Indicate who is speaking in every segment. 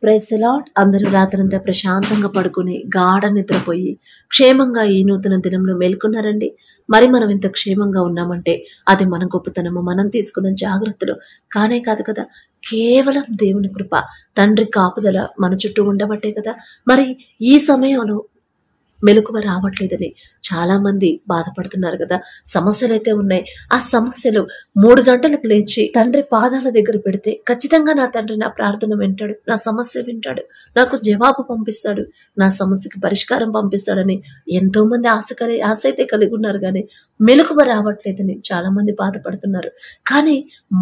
Speaker 1: Praise the lord. అందరూ రాత్రంతా ప్రశాంతంగా పడుకుని గాఢ నిద్రపోయి క్షేమంగా ఈ నూతన దినంలో మేల్కొన్నారండి. మరి మనం ఇంత క్షేమంగా ఉన్నామంటే అది మన గొప్పతనము, మనం తీసుకున్న జాగ్రత్తలు కానే కాదు కదా. కేవలం దేవుని కృప, తండ్రి కాపుదల మన చుట్టూ ఉండబట్టే కదా. మరి ఈ సమయంలో మెలకువ రావట్లేదని చాలా మంది బాధపడుతున్నారు కదా. సమస్యలు అయితే ఉన్నాయి. ఆ సమస్యలు 3 గంటలకు లేచి తండ్రి పాదాల దగ్గర పెడితే ఖచ్చితంగా నా తండ్రి నా ప్రార్థన వింటాడు, నా సమస్య వింటాడు, నాకు జవాబు పంపిస్తాడు, నా సమస్యకి పరిష్కారం పంపిస్తాడని ఎంతో మంది ఆశ అయితే కలిగి ఉన్నారు. కానీ మెలకువ రావట్లేదని చాలా మంది బాధపడుతున్నారు. కానీ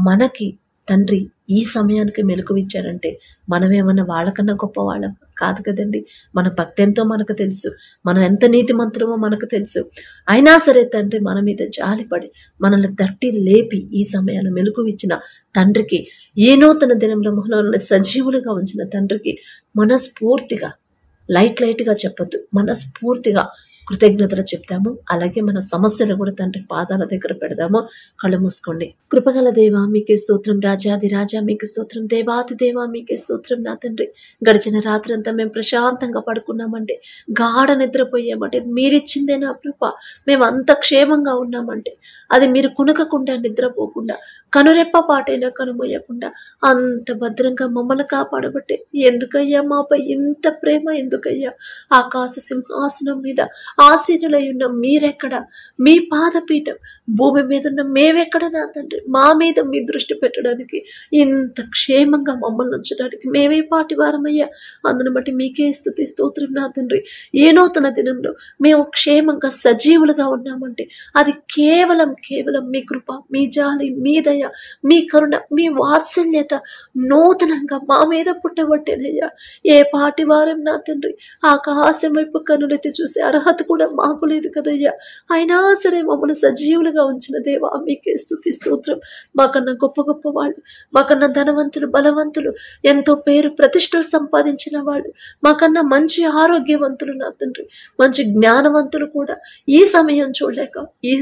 Speaker 1: మనకి తండ్రి ఈ సమయానికి మెలకువ ఇచ్చాడంటే మనమేమన్నా వాళ్ళకన్నా గొప్ప వాళ్ళం కాదు కదండి. మన భక్తి ఎంతో మనకు తెలుసు, మనం ఎంత నీతిమంతులమో మనకు తెలుసు. అయినా సరే తండ్రి మన మీద జాలిపడి మనల్ని తట్టి లేపి ఈ సమయాన్ని మెలకువ ఇచ్చిన తండ్రికి, ఏ నూతన దినంలో మనల్ని సజీవులుగా ఉంచిన తండ్రికి మనస్ఫూర్తిగా లైట్గా చెప్పొద్దు, మనస్ఫూర్తిగా కృతజ్ఞతలు చెప్తాము. అలాగే మన సమస్యలు కూడా తండ్రి పాదాల దగ్గర పెడదాము. కళ్ళు మూసుకోండి. కృపగల దేవా మీకే స్తోత్రం, రాజాది రాజా మీకు స్తోత్రం, దేవాది దేవా మీకే స్తోత్రం. నా తండ్రి గడిచిన రాత్రి అంతా మేము ప్రశాంతంగా పడుకున్నామంటే, గాఢ నిద్రపోయామంటే మీరిచ్చిందే నా కృప. మేము అంత క్షేమంగా ఉన్నామంటే అది మీరు కునకకుండా, నిద్రపోకుండా, కనురెప్ప పాటైనా కనుమొయ్యకుండా అంత భద్రంగా మమ్మల్ని కాపాడబట్టే ఎందుకయ్యా మాపై ఇంత ప్రేమ, ఎందుకయ్యా ఆకాశ సింహాసనం మీద ఆసీనులై ఉన్న మీరెక్కడ, మీ పాదపీఠం భూమి మీద ఉన్న మేమెక్కడ నా తండ్రి, మా మీద మీ దృష్టి పెట్టడానికి, ఇంత క్షేమంగా మమ్మల్ని ఉంచడానికి మేమే పాటి వారమయ్యా. అందును బట్టి మీకే స్తుతి స్తోత్రం నా తండ్రి. ఏ నూతన దినంలో మేము క్షేమంగా సజీవులుగా ఉన్నామంటే అది కేవలం మీ కృప, మీ జాలి, మీ దయ, మీ కరుణ, మీ వాత్సల్యత నూతనంగా మా మీద పుట్టబట్టేనయ్యా. ఏ పాటి వారం నా తండ్రి ఆకాశం వైపు కనులెత్తి చూసే అర్హత కూడా మాకు లేదు కదయ్యా. అయినా సరే మమ్మల్ని సజీవులుగా ఉంచిన దేవా మీకే స్తుతి స్తోత్రం. మాకన్నా గొప్ప వాళ్ళు, మాకన్నా ధనవంతులు, బలవంతులు, ఎంతో పేరు ప్రతిష్టలు సంపాదించిన వాళ్ళు, మాకన్నా మంచి ఆరోగ్యవంతులు నా తండ్రి, మంచి జ్ఞానవంతులు కూడా ఈ సమయం చూడలేక ఈ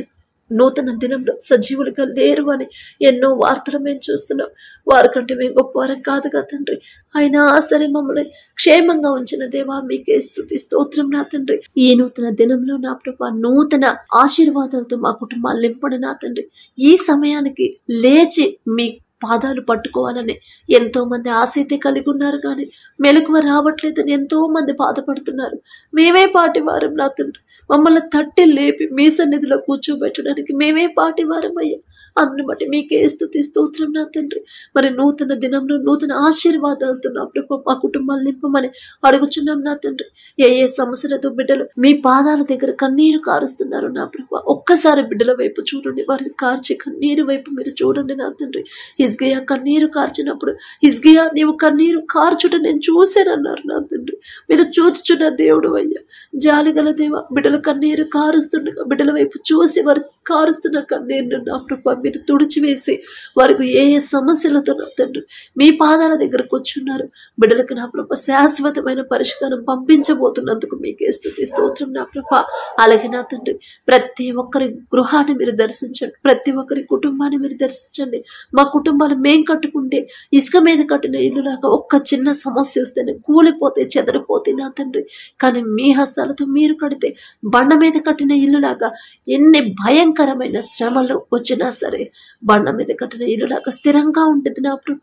Speaker 1: నూతన దినంలో సజీవులుగా లేరు అని ఎన్నో వార్తలు మేము చూస్తున్నాం. వారికంటే మేము గొప్పవారం కాదు కదా తండ్రి. అయినా సరే మమ్మల్ని క్షేమంగా ఉంచిన దేవా మీకే స్తుతి స్తోత్రం నా తండ్రి. ఈ నూతన దినంలో నా ప్రభా నూతన ఆశీర్వాదాలతో మా కుటుంబాలు నింపడి నా తండ్రి. ఈ సమయానికి లేచి మీ పాదాలు పట్టుకోవాలని ఎంతో మంది ఆసక్తి కలిగి ఉన్నారు. కానీ మెలకువ రావట్లేదని ఎంతో మంది బాధపడుతున్నారు. మేమే పాటి వారం నా తండ్రి, మమ్మల్ని తట్టి లేపి మీ సన్నిధిలో కూర్చోబెట్టడానికి మేమే పాటి వారం అయ్యా. అందుని బట్టి మీకే స్తుతి స్తోత్రం నా తండ్రి. మరి నూతన దినంలో నూతన ఆశీర్వాదాలతో నా ప్రభు మా కుటుంబాలు నింపమని అడుగుచున్నాం నా తండ్రి. ఏ సమస్యలతో బిడ్డలు మీ పాదాల దగ్గర కన్నీరు కారుస్తున్నారు నా ప్రభు, ఒక్కసారి బిడ్డల వైపు చూడండి, వారి కార్చి కన్నీరు వైపు మీరు చూడండి నా తండ్రి. హిజ్కియా కన్నీరు కార్చినప్పుడు, హిజ్కియా నీవు కన్నీరు కార్చుట నేను చూశానన్నారు నా తండ్రి. మీరు చూచుచున్న దేవుడు అయ్యా, జాలిగల దేవ. బిడ్డల కన్నీరు కారుస్తుండగా బిడ్డల వైపు చూసి వారు కారుస్తున్న కన్నీరు నా ప్రభు మీరు తుడిచివేసి వారికి ఏ సమస్యలతో నా తండ్రి మీ పాదాల దగ్గరకు వచ్చున్నారు బిడ్డలకు నా ప్రభు శాశ్వతమైన పరిష్కారం పంపించబోతున్నందుకు మీకే స్తుతి స్తోత్రం నా ప్రభు. అలాగే నా తండ్రి ప్రతి ఒక్కరి గృహాన్ని మీరు దర్శించండి, ప్రతి ఒక్కరి కుటుంబాన్ని మీరు దర్శించండి. మా కుటుంబాలు మేం కట్టుకుంటే ఇసుక మీద కట్టిన ఇల్లులాగా ఒక్క చిన్న సమస్య వస్తేనే కూలిపోతే చెదరిపోతే నా తండ్రి. కానీ మీ హస్తాలతో మీరు కడితే బండ మీద కట్టిన ఇల్లులాగా ఎన్ని భయంకరమైన శ్రమలు వచ్చినా సరే బండ మీద కట్టిన ఇల్లులాగా స్థిరంగా ఉంటుంది నా ప్రభ.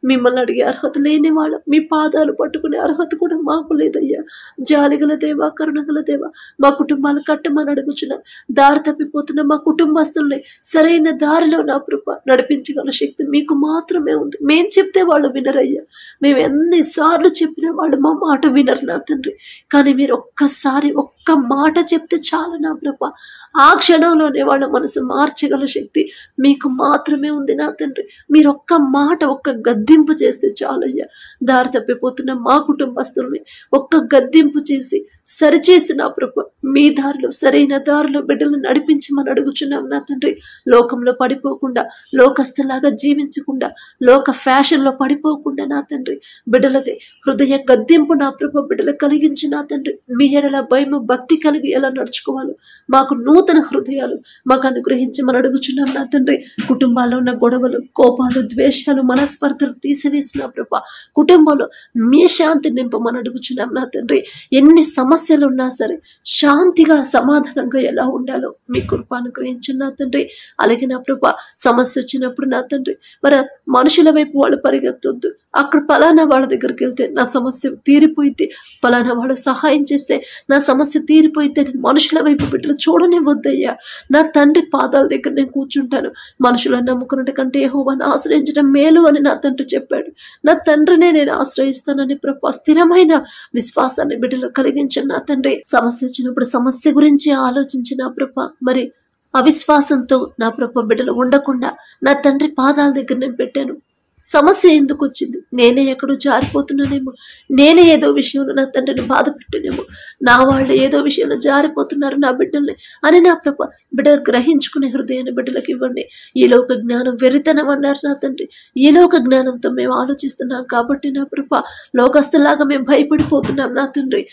Speaker 1: మిమ్మల్ని అడిగే అర్హత లేని వాళ్ళం, మీ పాదాలు పట్టుకునే అర్హత కూడా మాకు లేదయ్యా. జాలిగల దేవా, కరుణగల దేవా, మా కుటుంబాలు కట్టమని అడుగుచున్న దారి తప్పిపోతున్న మా కుటుంబస్తుల్ని సరైన దారిలో నా ప్రభ నడిపించగల శక్తి మీకు మాత్రమే ఉంది. మేం చెప్తే వాళ్ళు వినరయ్యా. మేము ఎన్నిసార్లు చెప్పినా వాళ్ళు మా మాట వినరు నా తండ్రి. కానీ మీరు ఒక్కసారి ఒక్క మాట చెప్తే చాలు నా ప్రభ, ఆ క్షణంలోనే వాళ్ళ మనసు మార్చగల శక్తి మీకు మాత్రమే ఉంది నా తండ్రి. మీరు ఒక్క మాట, ఒక్క గద్దింపు చేస్తే చాలయ్యా. దారి తప్పిపోతున్న మా కుటుంబస్తుల్ని ఒక్క గద్దింపు చేసి సరిచేసి నా ప్రభు మీ దారిలో, సరైన దారిలో బిడ్డలను నడిపించమని అడుగుచున్నాం నా తండ్రి. లోకంలో పడిపోకుండా, లోకస్తులాగా జీవించకుండా, లోక ఫ్యాషన్లో పడిపోకుండా నా తండ్రి, బిడ్డలకి హృదయ గద్దింపు నా ప్రభు బిడ్డలకు కలిగించి నా తండ్రి, మీ ఎడల భయము భక్తి కలిగి ఎలా నడుచుకోవాలో మాకు నూతన హృదయాలు మాకు అనుగ్రహించమని అడుగుచున్నాం నా తండ్రి. కుటుంబాల్లో ఉన్న గొడవలు, కోపాలు, ద్వేషాలు, మనస్పర్ధలు తీసివేసిన ప్రభు కుటుంబంలో మీ శాంతి నింపమని అడుగుచున్నాం నా తండ్రి. ఎన్ని సమస్యలు ఉన్నా సరే శాంతిగా సమాధానంగా ఎలా ఉండాలో మీ కృప అనుగ్రహించండి నా తండ్రి. అలాగే నా ప్రభు సమస్య వచ్చినప్పుడు నా తండ్రి, మరి మనుషుల వైపు వాళ్ళు పరిగెత్తొద్దు. అక్కడ పలానా వాళ్ళ దగ్గరికి వెళ్తే నా సమస్య తీరిపోయితే, పలానా వాళ్ళు సహాయం చేస్తే నా సమస్య తీరిపోయితే నేను మనుషుల వైపు బిడ్డలు చూడనివ్వద్దయ్యా. నా తండ్రి పాదాల దగ్గర నేను కూర్చుంటాను. మనుషులను నమ్ముకున్నట్టు కంటే యెహోవాను ఆశ్రయించడం మేలు అని నా తండ్రి చెప్పాడు. నా తండ్రినే నేను ఆశ్రయిస్తానని ప్రభు స్థిరమైన విశ్వాసాన్ని బిడ్డలు కలిగించండి నా తండ్రి. సమస్య వచ్చినప్పుడు సమస్య గురించి ఆలోచించిన ప్రభు, మరి అవిశ్వాసంతో నా ప్రభు బిడ్డలు ఉండకుండా నా తండ్రి పాదాల దగ్గర నేను పెట్టాను. సమస్య ఎందుకు వచ్చింది? నేనే ఎక్కడో జారిపోతున్నానేమో, నేనే ఏదో విషయంలో నా తండ్రిని బాధ పెట్టానేమో, నా వాళ్ళు ఏదో విషయంలో జారిపోతున్నారు నా బిడ్డల్ని అని నా ప్రభు బిడ్డలు గ్రహించుకునే హృదయాన్ని బిడ్డలకు ఇవ్వండి. ఈ లోక జ్ఞానం వెరితనం అన్నారు నా తండ్రి. ఈ లోక జ్ఞానంతో మేము ఆలోచిస్తున్నాం కాబట్టి నా ప్రభు లోకస్తులాగా మేము భయపడిపోతున్నాం నా తండ్రి.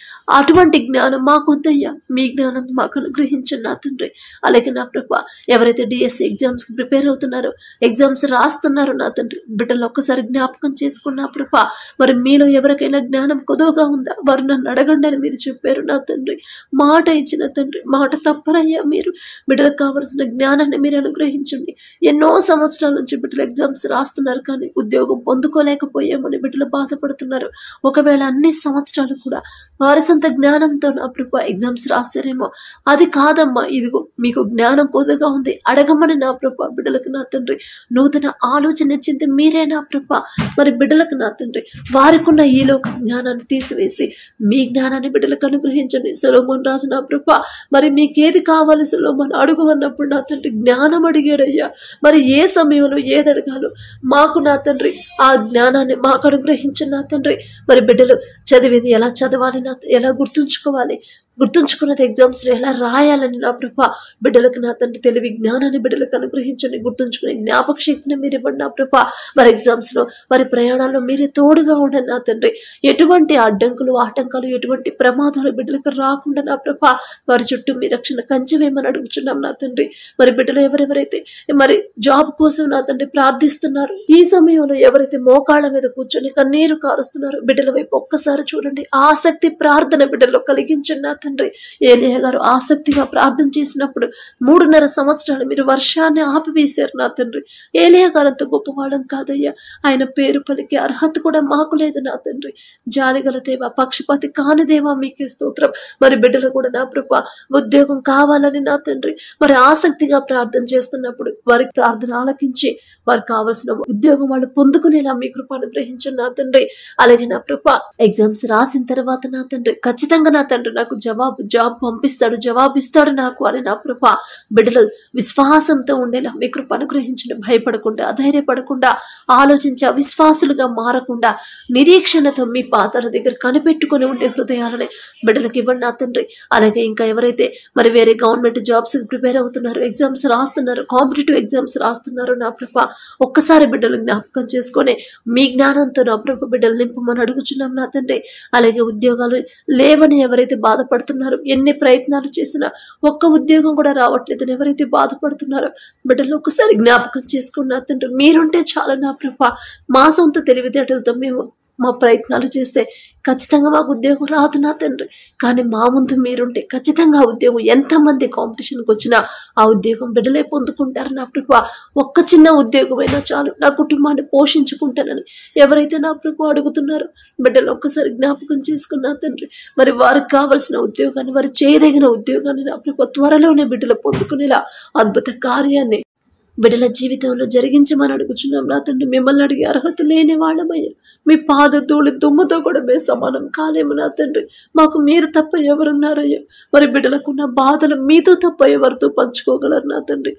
Speaker 1: అటువంటి జ్ఞానం మాకు వద్దయ్యా, మీ జ్ఞానం మాకు అనుగ్రహించండి నా తండ్రి. అలాగే నా ప్రభు ఎవరైతే డిఎస్సి ఎగ్జామ్స్కి ప్రిపేర్ అవుతున్నారో, ఎగ్జామ్స్ రాస్తున్నారో నా తండ్రి, బిడ్డలు ఒక్కసారి జ్ఞాపకం చేసుకున్నా ప్రభా. మరి మీలో ఎవరికైనా జ్ఞానం కొదువుగా ఉందా? వారు నన్ను అడగండి అని మీరు చెప్పారు నా తండ్రి. మాట ఇచ్చిన తండ్రి, మాట తప్పరయ్యా. మీరు బిడ్డలకు కావలసిన జ్ఞానాన్ని మీరు అనుగ్రహించండి. ఎన్నో సంవత్సరాల నుంచి బిడ్డలు ఎగ్జామ్స్ రాస్తున్నారు కానీ ఉద్యోగం పొందుకోలేకపోయామని బిడ్డలు బాధపడుతున్నారు. ఒకవేళ అన్ని సంవత్సరాలు కూడా వారి సొంత జ్ఞానంతో నా ప్రభా ఎగ్జామ్స్ రాశారేమో, అది కాదమ్మా, ఇదిగో మీకు జ్ఞానం కొద్దిగా ఉంది, అడగమని నా ప్రభా బిడ్డలకు నా తండ్రి నూతన ఆలోచన ఇచ్చింది మీరే నా ప్రభా. మరి బిడ్డలకు నా తండ్రి వారికి ఉన్న ఈ లోక జ్ఞానాన్ని తీసివేసి మీ జ్ఞానాన్ని బిడ్డలకు అనుగ్రహించండి. సొలొమోను రాజు నా ప్రభా, మరి మీకేది కావాలి సొలొమోను అడుగు అన్నప్పుడు నా తండ్రి జ్ఞానం అడిగాడయ్యా. మరి ఏ సమయంలో ఏది అడగాలో మాకు నా తండ్రి ఆ జ్ఞానాన్ని మాకు అనుగ్రహించండి నా తండ్రి. మరి బిడ్డలు చదివేది ఎలా చదవాలి, ఎలా గుర్తుంచుకోవాలి, గుర్తుంచుకున్నది ఎగ్జామ్స్లో ఎలా రాయాలని నా ప్రభా బిడ్డలకు నా తండ్రి తెలివి జ్ఞానాన్ని బిడ్డలకు అనుగ్రహించండి. గుర్తుంచుకునే జ్ఞాపక శక్తిని మీరు ఇవ్వండి నా ప్రభా. వారి ఎగ్జామ్స్లో వారి ప్రయాణాల్లో మీరే తోడుగా ఉండండి నా తండ్రి. ఎటువంటి అడ్డంకులు, ఆటంకాలు, ఎటువంటి ప్రమాదాలు బిడ్డలకు రాకుండా నా ప్రభా వారి చుట్టూ మీ రక్షణ కంచెవేమని అడుగుచున్నాం నా తండ్రి. మరి బిడ్డలు ఎవరెవరైతే మరి జాబ్ కోసం నా తండ్రి ప్రార్థిస్తున్నారు, ఈ సమయంలో ఎవరైతే మోకాళ్ళ మీద కూర్చొని కన్నీరు కారుస్తున్నారు, బిడ్డల వైపు ఒక్కసారి చూడండి. ఆసక్తి ప్రార్థన బిడ్డల్లో కలిగించండి నా తండ్రి. ఏలియా గారు ఆసక్తిగా ప్రార్థన చేసినప్పుడు 3.5 సంవత్సరాలు మీరు వర్షాన్ని ఆపివేశారు నా తండ్రి. ఏలియా గారు అంత గొప్పవాడం కాదయ్యా. ఆయన పేరు పలికే అర్హత కూడా మాకు లేదు నా తండ్రి. జాలిగల దేవా, పక్షపాతి కాని దేవా మీకే స్తోత్రం. మరి బిడ్డలు కూడా నా ప్రభా ఉద్యోగం కావాలని నా తండ్రి మరి ఆసక్తిగా ప్రార్థన చేస్తున్నప్పుడు వారికి ప్రార్థన ఆలకించి వారికి కావాల్సిన ఉద్యోగం వాళ్ళు పొందుకునేలా మీ కృప అనుగ్రహించండి నా తండ్రి. అలాగే నా ప్రభా ఎగ్జామ్స్ రాసిన తర్వాత నా తండ్రి ఖచ్చితంగా నా తండ్రి నాకు జాబ్ పంపిస్తాడు, జవాబిస్తాడు నాకు అని నా ప్రభా బిడ్డలు విశ్వాసంతో ఉండేలా మీ కృప అనుగ్రహించండి. భయపడకుండా, అధైర్యపడకుండా, ఆలోచించి అవిశ్వాసులుగా మారకుండా నిరీక్షణతో మీ పాదాల దగ్గర కనిపెట్టుకుని ఉండే హృదయాలని బిడ్డలకు ఇవ్వండి నా తండ్రి. అలాగే ఇంకా ఎవరైతే మరి వేరే గవర్నమెంట్ జాబ్స్ ప్రిపేర్ అవుతున్నారు, ఎగ్జామ్స్ రాస్తున్నారు, కాంపిటేటివ్ ఎగ్జామ్స్ రాస్తున్నారు నా ప్రభా ఒక్కసారి బిడ్డలు జ్ఞాపకం చేసుకొని మీ జ్ఞానంతో నా ప్రభు బిడ్డలు నింపమని అడుగుచున్నాం నా తండ్రి. అలాగే ఉద్యోగాలు లేవని ఎవరైతే బాధపడుతున్నారో, ఎన్ని ప్రయత్నాలు చేసినా ఒక్క ఉద్యోగం కూడా రావట్లేదని ఎవరైతే బాధపడుతున్నారో బిడ్డలు ఒక్కసారి జ్ఞాపకం చేసుకున్న తండ్రి. మీరుంటే చాలా నా ప్రభా. మా సొంత తెలివితేటలతో మేము మా ప్రయత్నాలు చేస్తే ఖచ్చితంగా మాకు ఉద్యోగం రాదు నా తండ్రి. కానీ మా ముందు మీరుంటే ఖచ్చితంగా ఆ ఉద్యోగం ఎంతమంది కాంపిటీషన్కి వచ్చినా ఆ ఉద్యోగం బిడ్డలే పొందుకుంటారు నా ప్రభా. ఒక్క చిన్న ఉద్యోగమైనా చాలు నా కుటుంబాన్ని పోషించుకుంటానని ఎవరైతే నా ప్రభు అడుగుతున్నారో బిడ్డలు ఒక్కసారి జ్ఞాపకం చేసుకున్నా తండ్రి. మరి వారికి కావలసిన ఉద్యోగాన్ని, వారు చేయదగిన ఉద్యోగాన్ని నా ప్రభు త్వరలోనే బిడ్డలు పొందుకునేలా అద్భుత కార్యాన్ని బిడ్డల జీవితంలో జరిగించమని అడుగుచున్నాం నా తండ్రి. మిమ్మల్ని అడిగే అర్హత లేని వాళ్ళమయ్యా. మీ పాద ధూళి దుమ్ముతో కూడా మేము సమానం కాలేము నా తండ్రి. మాకు మీరు తప్ప ఎవరున్నారయ్యా? మరి బిడ్డలకున్న బాధలు మీతో తప్ప ఎవరితో పంచుకోగలరు నా తండ్రి?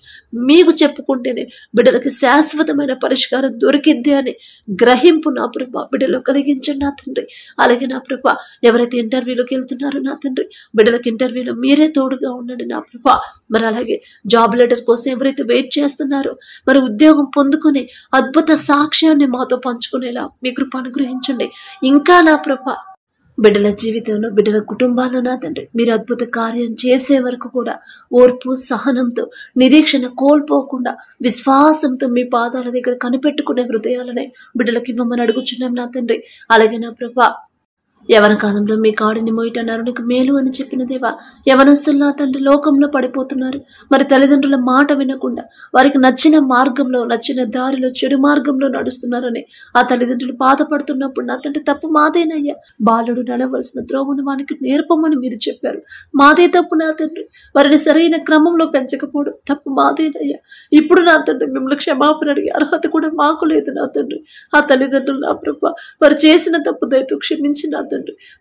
Speaker 1: మీకు చెప్పుకుంటేనే బిడ్డలకి శాశ్వతమైన పరిష్కారం దొరికిద్ది అని గ్రహింపు నా ప్రభా బిడ్డలో కలిగించండి నా తండ్రి. అలాగే నా ప్రభా ఎవరైతే ఇంటర్వ్యూలోకి వెళ్తున్నారో నా తండ్రి, బిడ్డలకు ఇంటర్వ్యూలో మీరే తోడుగా ఉండండి నా ప్రభా. మరి అలాగే జాబ్ లెటర్ కోసం ఎవరైతే వెయిట్ చేస్తున్నారో, మరి ఉద్యోగం పొందుకునే అద్భుత సాక్ష్యాన్ని మాతో పంచుకునేలా మీ కృప అనుగ్రహించండి. ఇంకా నా ప్రభా బిడ్డల జీవితంలో, బిడ్డల కుటుంబాల్లో నా తండ్రి మీరు అద్భుత కార్యం చేసే వరకు కూడా ఓర్పు సహనంతో, నిరీక్షణ కోల్పోకుండా విశ్వాసంతో మీ పాదాల దగ్గర కనిపెట్టుకునే హృదయాలనే బిడ్డలకి ఇవ్వమని అడుగుచున్నాం నా తండ్రి. అలాగే నా ప్రభా యవన కాలంలో మీ కాడిని మోయటన్నారు నీకు మేలు అని చెప్పిన దేవా, యవనస్తులు నా తండ్రి లోకంలో పడిపోతున్నారు. మరి తల్లిదండ్రుల మాట వినకుండా వారికి నచ్చిన మార్గంలో, నచ్చిన దారిలో, చెడు మార్గంలో నడుస్తున్నారని ఆ తల్లిదండ్రులు బాధపడుతున్నప్పుడు నా తండ్రి తప్పు మాదేనయ్యా. బాలుడు నడవలసిన త్రోవను వానికి నేర్పమని మీరు చెప్పారు. మాదే తప్పు నా తండ్రి. వారిని సరైన క్రమంలో పెంచకపోవడం తప్పు మాదేనయ్యా. ఇప్పుడు నా తండ్రి మిమ్మల్ని క్షమాపణ అడిగే అర్హత కూడా మాకు లేదు నా తండ్రి. ఆ తల్లిదండ్రులు నా ప్రభా వారు చేసిన తప్పు దయతో క్షమించి నా తండ్రి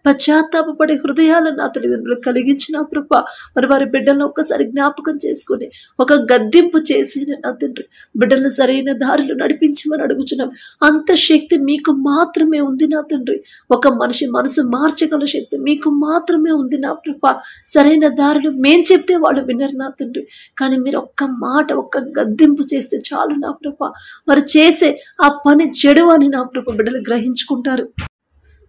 Speaker 1: పశ్చాత్తాపడే హృదయాలను నా తల్లిదండ్రులు కలిగించిన ప్రభా మరి వారి బిడ్డలను ఒక్కసారి జ్ఞాపకం చేసుకుని ఒక గద్దింపు చేసి నా తండ్రి బిడ్డలను సరైన దారిలో నడిపించమని అడుగుచున్నాం. అంత శక్తి మీకు మాత్రమే ఉంది నా తండ్రి. ఒక మనిషి మనసు మార్చగల శక్తి మీకు మాత్రమే ఉంది నా ప్రభా. సరైన దారిలో మేం చెప్తే వాళ్ళు వినరు నా తండ్రి. కానీ మీరు ఒక్క మాట, ఒక్క గద్దింపు చేస్తే చాలు నా ప్రభా. వారు చేసే ఆ పని చెడు అని నా ప్రభా బిడ్డలు గ్రహించుకుంటారు.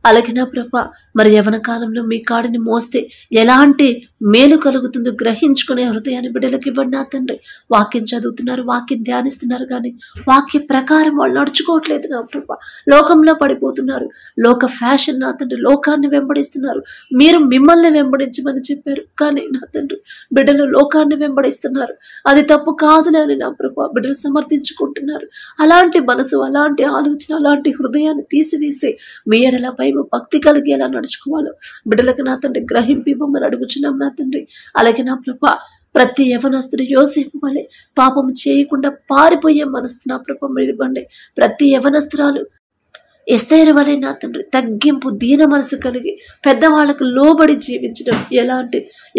Speaker 1: అలాగే నా ప్రభా మరి యవన కాలంలో మీ కాడిని మోస్తే ఎలాంటి మేలు కలుగుతుందో గ్రహించుకునే హృదయాన్ని బిడ్డలకు ఇవ్వండి నా తండ్రి. వాక్యం చదువుతున్నారు, వాక్యం ధ్యానిస్తున్నారు, కానీ వాక్య ప్రకారం వాళ్ళు నడుచుకోవట్లేదు నా ప్రభా. లోకంలో పడిపోతున్నారు. లోక ఫ్యాషన్ నా తండ్రి, లోకాన్ని వెంబడిస్తున్నారు. మీరు మిమ్మల్ని వెంబడించమని చెప్పారు, కానీ నా తండ్రి బిడ్డలు లోకాన్ని వెంబడిస్తున్నారు. అది తప్పు కాదులే అని నా ప్రభా బిడ్డలు సమర్థించుకుంటున్నారు. అలాంటి మనసు, అలాంటి ఆలోచన, అలాంటి హృదయాన్ని తీసివేసి మీ ఎడలపై భక్తి కలిగేలా నడుచుకోవాలి బిడ్డలకు నా తండ్రి గ్రహింపు ఇవ్వమని అడుగుచున్నాం నా తండ్రి. అలాగే నా ప్రభా ప్రతి యవనస్తుడు యోసేపు వలె పాపం చేయకుండా పారిపోయే మనసు నా ప్రభా మీరు ఇవ్వండి. ప్రతి యవనస్తురాలు ఎస్తేరు వలె నా తండ్రి తగ్గింపు, దీన మనసు కలిగి పెద్దవాళ్లకు లోబడి జీవించడం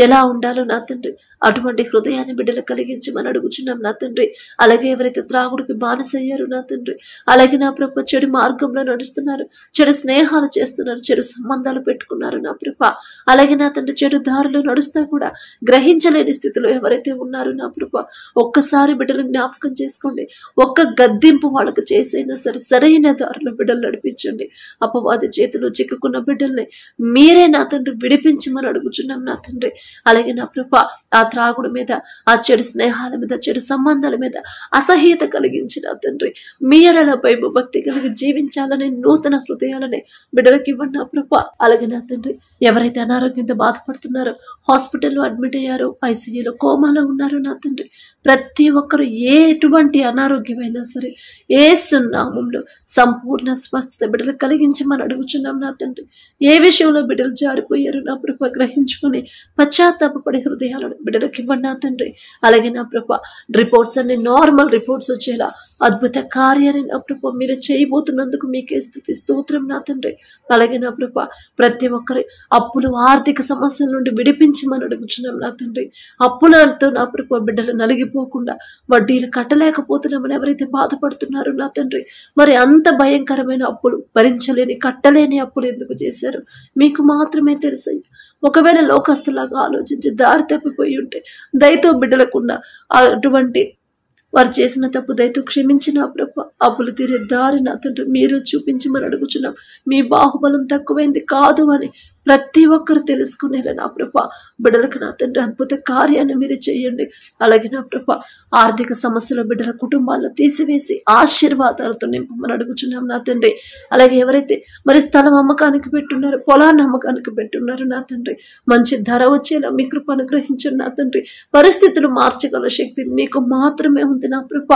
Speaker 1: ఎలా ఉండాలో నా తండ్రి అటువంటి హృదయాన్ని బిడ్డలు కలిగించమని అడుగుచున్నాం నా తండ్రి. అలాగే ఎవరైతే త్రాగుడికి బానిసయ్యారు నా తండ్రి, అలాగే నా ప్రభ చెడు మార్గంలో నడుస్తున్నారు, చెడు స్నేహాలు చేస్తున్నారు, చెడు సంబంధాలు పెట్టుకున్నారు నా ప్రభ, అలాగే నా తండ్రి చెడు దారిలో నడుస్తా కూడా గ్రహించలేని స్థితిలో ఎవరైతే ఉన్నారో నా ప్రభ ఒక్కసారి బిడ్డలు జ్ఞాపకం చేసుకోండి. ఒక్క గద్దింపు వాళ్ళకు చేసైనా సరే సరైన దారిలో బిడ్డలు నడిపించండి. అపవాది చేతిలో చిక్కుకున్న బిడ్డల్ని మీరే నా తండ్రి విడిపించమని అడుగుచున్నాం నా తండ్రి. అలాగే నా ప్రభ ఆ త్రాగుడు మీద, ఆ చెడు స్నేహాల మీద, చెడు సంబంధాల మీద అసహ్యత కలిగించిన తండ్రి మీ ఎడలపై భక్తి కలిగి జీవించాలని నూతన హృదయాలని బిడ్డలకి ఇవ్వండి నా ప్రభ. అలాగే నా తండ్రి ఎవరైతే అనారోగ్యంతో బాధపడుతున్నారో, హాస్పిటల్లో అడ్మిట్ అయ్యారో, ఐసీయూలో కోమాలో ఉన్నారో నా తండ్రి ప్రతి ఒక్కరు ఎటువంటి అనారోగ్యమైనా సరే యేసు నామములో సంపూర్ణ స్వస్థత బిడ్డలు కలిగించమని అడుగుచున్నాం నా తండ్రి. ఏ విషయంలో బిడ్డలు జారిపోయారు నా ప్రభ గ్రహించుకుని పశ్చాత్తాపపడే హృదయాలను బిడ్డలకు ఇవ్వండి నా తండ్రి. అలాగే నా ప్రభ రిపోర్ట్స్ అన్ని నార్మల్ రిపోర్ట్స్ వచ్చేలా అద్భుత కార్యాన్ని నా ప్రభ మీరు చేయబోతున్నందుకు మీకే స్తుతి స్తోత్రం నా తండ్రి. అలాగే నా ప్రభ ప్రతి ఒక్కరి అప్పులు, ఆర్థిక సమస్యల నుండి విడిపించమని అడుగుచున్నాం నా తండ్రి. అప్పులతో నా ప్రభ బిడ్డలు నలిగిపోకుండా వడ్డీలు కట్టలేకపోతున్నామని ఎవరైతే బాధపడుతున్నారో నా తండ్రి, మరి అంత భయంకరమైన అప్పులు భరించలేని, కట్టలేని అప్పులు ఎందుకు చేశారు మీకు మాత్రమే తెలుసు. ఒకవేళ లోకస్తులాగా ఆలోచించి దారి తప్పిపోయి ఉంటే దయతో బిడ్డలకున్న అటువంటి వారు చేసిన తప్పు దయతో క్షమించిన ప్రభ అప్పులు తీరే దారి నా తండ్రి మీరు చూపించమని అడుగుచున్నాం. మీ బాహుబలం తక్కువైంది కాదు అని ప్రతి ఒక్కరు తెలుసుకునేలా నా ప్రభ బిడ్డలకు నా తండ్రి అద్భుత కార్యాన్ని మీరు చేయండి. అలాగే నా ప్రభ ఆర్థిక సమస్యలు బిడ్డల కుటుంబాల్లో తీసివేసి ఆశీర్వాదాలతో నింపమని అడుగుచున్నాం నా తండ్రి. అలాగే ఎవరైతే మరి స్థలం అమ్మకానికి పెట్టున్నారో, పొలాన్ని అమ్మకానికి పెట్టున్నారో నా తండ్రి మంచి ధర వచ్చేలా మీ కృప అనుగ్రహించండి నా తండ్రి. పరిస్థితులు మార్చగల శక్తి మీకు మాత్రమే ఉంది నా ప్రభ.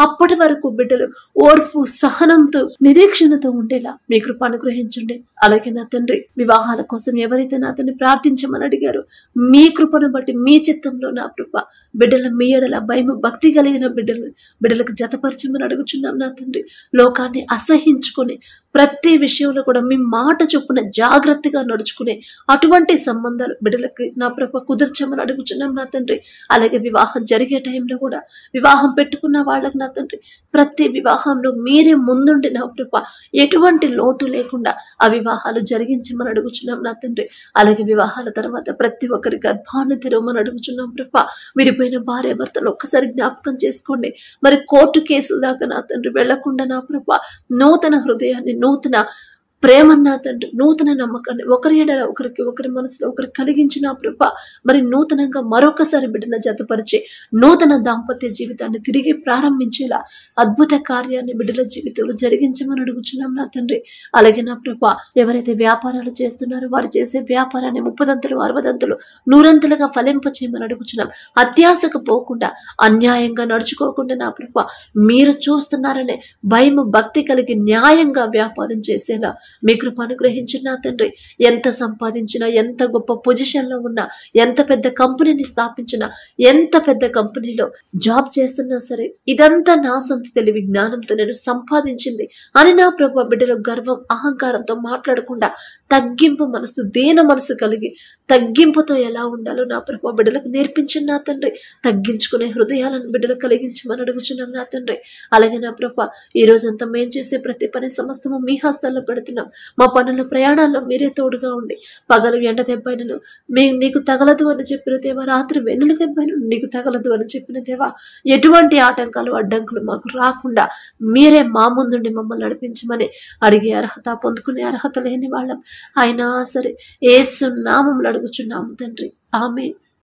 Speaker 1: అప్పటి వరకు బిడ్డలు ఓర్పు, సహనంతో, నిరీక్షణతో ఉండేలా మీ కృప అనుగ్రహించండి. అలాగే నా తండ్రి వివాహాల కోసం ఎవరైతే నా తండ్రి ప్రార్థించమని అడిగారు, మీ కృపను బట్టి మీ చిత్తంలో నా ప్రభ బిడ్డల మీ ఎడల భయం భక్తి కలిగిన బిడ్డలకు జతపరచమని అడుగుచున్నాం నా తండ్రి. లోకాన్ని అసహించుకొని ప్రతి విషయంలో కూడా మీ మాట చొప్పున జాగ్రత్తగా నడుచుకునే అటువంటి సంబంధాలు బిడ్డలకి నా ప్రభ కుదర్చమని అడుగుచున్నాం నా తండ్రి. అలాగే వివాహం జరిగే టైంలో కూడా వివాహం పెట్టుకున్న వాళ్ళకి నా తండ్రి ప్రతి వివాహంలో మీరే ముందుండి నా ప్రభ ఎటువంటి లోటు లేకుండా ఆ వివాహాలు జరిగించమని అడుగుచున్నాం నా తండ్రి. అలాగే వివాహాల తర్వాత ప్రతి ఒక్కరి గర్భాన్ని తెరవమని అడుగుచున్నాం ప్రభ. విడిపోయిన భార్య భర్తలు ఒక్కసారి జ్ఞాపకం చేసుకోండి. మరి కోర్టు కేసుల దాకా నా తండ్రి వెళ్లకుండా నా ప్రభ నూతన హృదయాన్ని, నూతన ప్రేమ నా తండ్రి, నూతన నమ్మకాన్ని ఒకరి ఎడల ఒకరి మనసులో ఒకరు కలిగించిన ప్రభ మరి నూతనంగా మరొకసారి బిడ్డను జతపరిచి నూతన దాంపత్య జీవితాన్ని తిరిగి ప్రారంభించేలా అద్భుత కార్యాన్ని బిడ్డల జీవితంలో జరిగించమని అడుగుచున్నాం నా తండ్రి. అలాగే నా ప్రభ ఎవరైతే వ్యాపారాలు చేస్తున్నారో వారు చేసే వ్యాపారాన్ని 30దంతలు 60దంతలు 100ంతలుగా ఫలింపచేయమని అడుగుచున్నాం. అత్యాశకు పోకుండా, అన్యాయంగా నడుచుకోకుండా నా ప్రభ మీరు చూస్తున్నారనే భయం భక్తి కలిగి న్యాయంగా వ్యాపారం చేసేలా మీ కృప అనుగ్రహించిన నా తండ్రి. ఎంత సంపాదించినా, ఎంత గొప్ప పొజిషన్లో ఉన్నా, ఎంత పెద్ద కంపెనీని స్థాపించినా, ఎంత పెద్ద కంపెనీలో జాబ్ చేస్తున్నా సరే ఇదంతా నా సొంత తెలివి జ్ఞానంతో నేను సంపాదించింది అని నా ప్రభు బిడ్డలో గర్వం అహంకారంతో మాట్లాడకుండా తగ్గింపు మనసు, దీన మనసు కలిగి తగ్గింపుతో ఎలా ఉండాలో నా ప్రభు బిడ్డలకు నేర్పించిన నా తండ్రి. తగ్గించుకునే హృదయాలను బిడ్డలకు కలిగించమని అడుగుచున్నాం నా తండ్రి. అలాగే నా ప్రభు ఈ రోజంతా మేము చేసే ప్రతి పని సమస్తము మీ హస్తాల్లో పెడుతున్నాం. మా పనుల ప్రయాణాల్లో మీరే తోడుగా ఉండి పగలు ఎండ దెబ్బైనను నీకు తగలదు అని చెప్పిన దేవా, రాత్రి వెన్నుల దెబ్బైనను నీకు తగలదు అని చెప్పిన దేవా, ఎటువంటి ఆటంకాలు అడ్డంకులు మాకు రాకుండా మీరే మా ముందుండి మమ్మల్ని నడిపించమని అడిగే అర్హత, పొందుకునే అర్హత లేని వాళ్ళం అయినా సరే యేసు నామములో అడుగుచున్నాము తండ్రి. ఆమేన్.